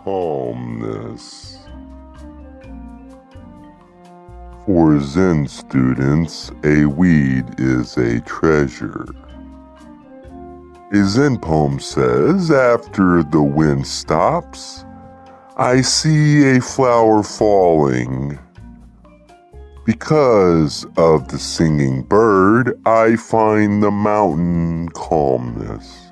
Calmness. For Zen students, a weed is a treasure. A Zen poem says, after the wind stops, I see a flower falling. Because of the singing bird, I find the mountain calmness.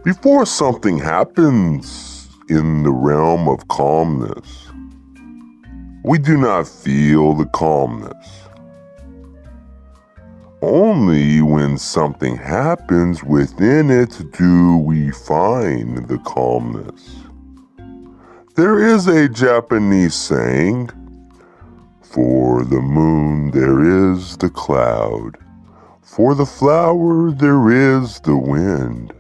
Before something happens in the realm of calmness, we do not feel the calmness. Only when something happens within it do we find the calmness. There is a Japanese saying, for the moon there is the cloud, for the flower there is the wind.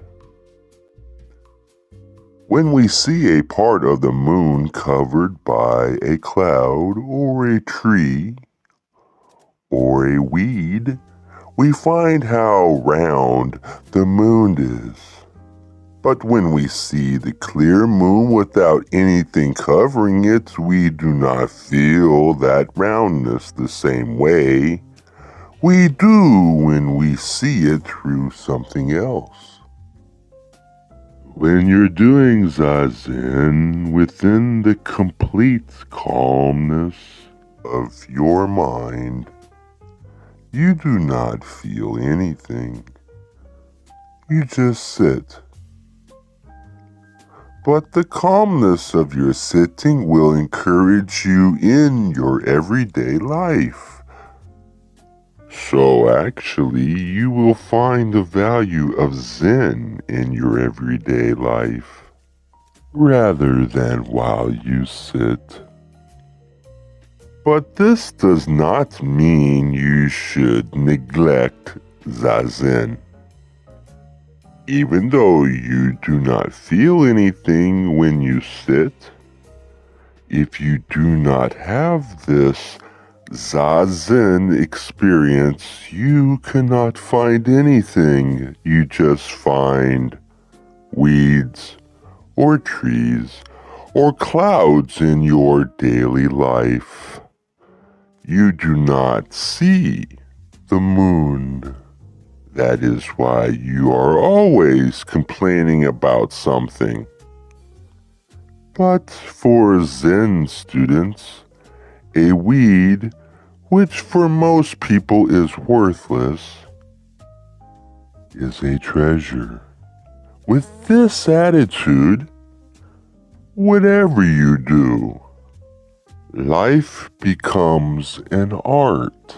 When we see a part of the moon covered by a cloud or a tree or a weed, we find how round the moon is. But when we see the clear moon without anything covering it, we do not feel that roundness the same way we do when we see it through something else. When you're doing Zazen within the complete calmness of your mind, you do not feel anything. You just sit. But the calmness of your sitting will encourage you in your everyday life. So actually, you will find the value of Zen in your everyday life, rather than while you sit. But this does not mean you should neglect Zazen. Even though you do not feel anything when you sit, if you do not have this Zazen experience, you cannot find anything. You just find weeds or trees or clouds in your daily life. You do not see the moon. That is why you are always complaining about something. But for Zen students, a weed, which for most people is worthless, is a treasure. With this attitude, whatever you do, life becomes an art.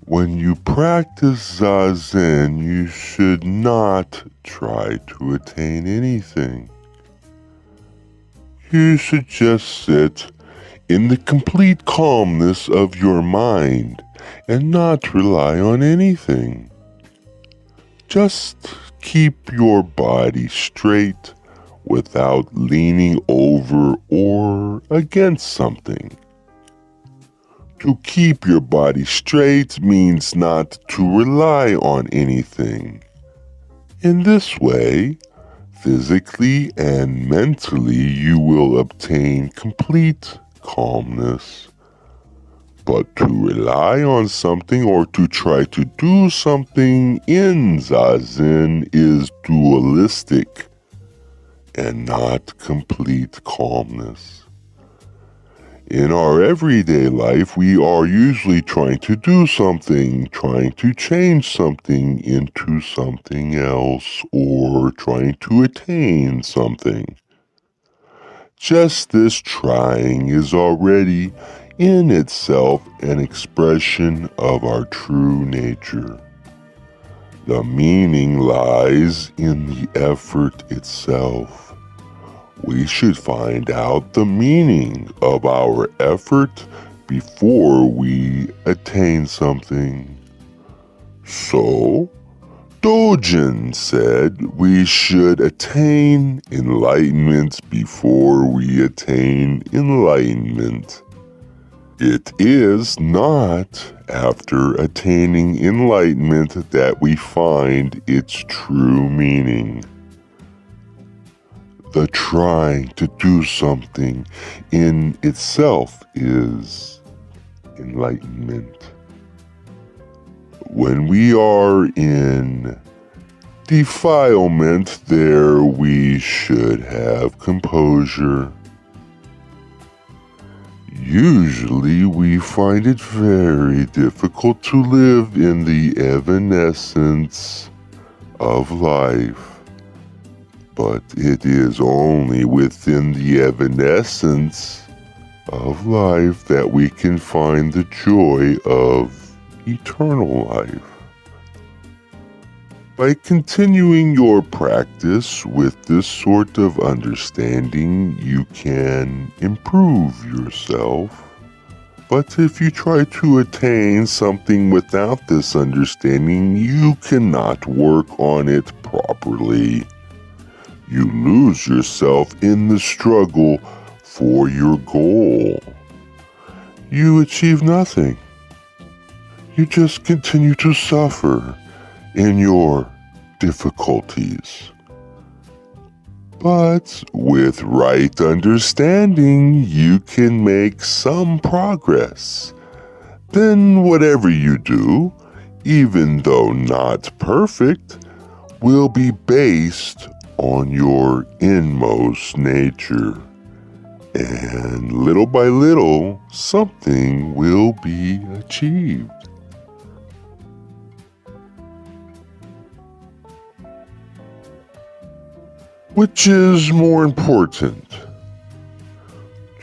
When you practice Zazen, you should not try to attain anything. You should just sit in the complete calmness of your mind and not rely on anything. Just keep your body straight without leaning over or against something. To keep your body straight means not to rely on anything. In this way, physically and mentally, you will obtain complete calmness. But to rely on something or to try to do something in Zazen is dualistic and not complete calmness. In our everyday life, we are usually trying to do something, trying to change something into something else, or trying to attain something. Just this trying is already in itself an expression of our true nature. The meaning lies in the effort itself. We should find out the meaning of our effort before we attain something. So, Dojin said we should attain enlightenment before we attain enlightenment. It is not after attaining enlightenment that we find its true meaning. The trying to do something in itself is enlightenment. When we are in defilement, there we should have composure. Usually we find it very difficult to live in the evanescence of life. But it is only within the evanescence of life that we can find the joy of eternal life. By continuing your practice with this sort of understanding, you can improve yourself. But if you try to attain something without this understanding, you cannot work on it properly. You lose yourself in the struggle for your goal. You achieve nothing. You just continue to suffer in your difficulties. But with right understanding, you can make some progress. Then whatever you do, even though not perfect, will be based on your inmost nature. And little by little, something will be achieved. Which is more important?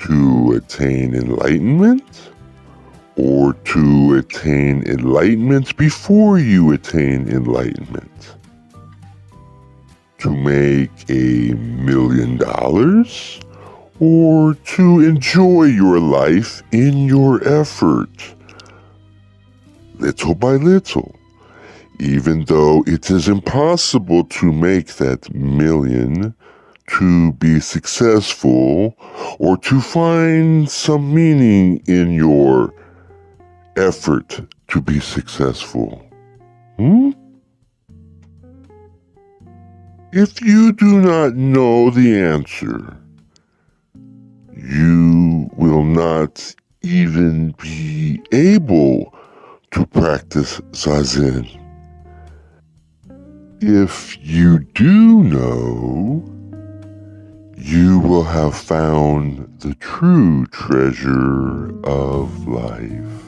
To attain enlightenment, or to attain enlightenment before you attain enlightenment? To make $1 million, or to enjoy your life in your effort, little by little, even though it is impossible to make that million, to be successful, or to find some meaning in your effort to be successful. If you do not know the answer, you will not even be able to practice Zazen. If you do know, you will have found the true treasure of life.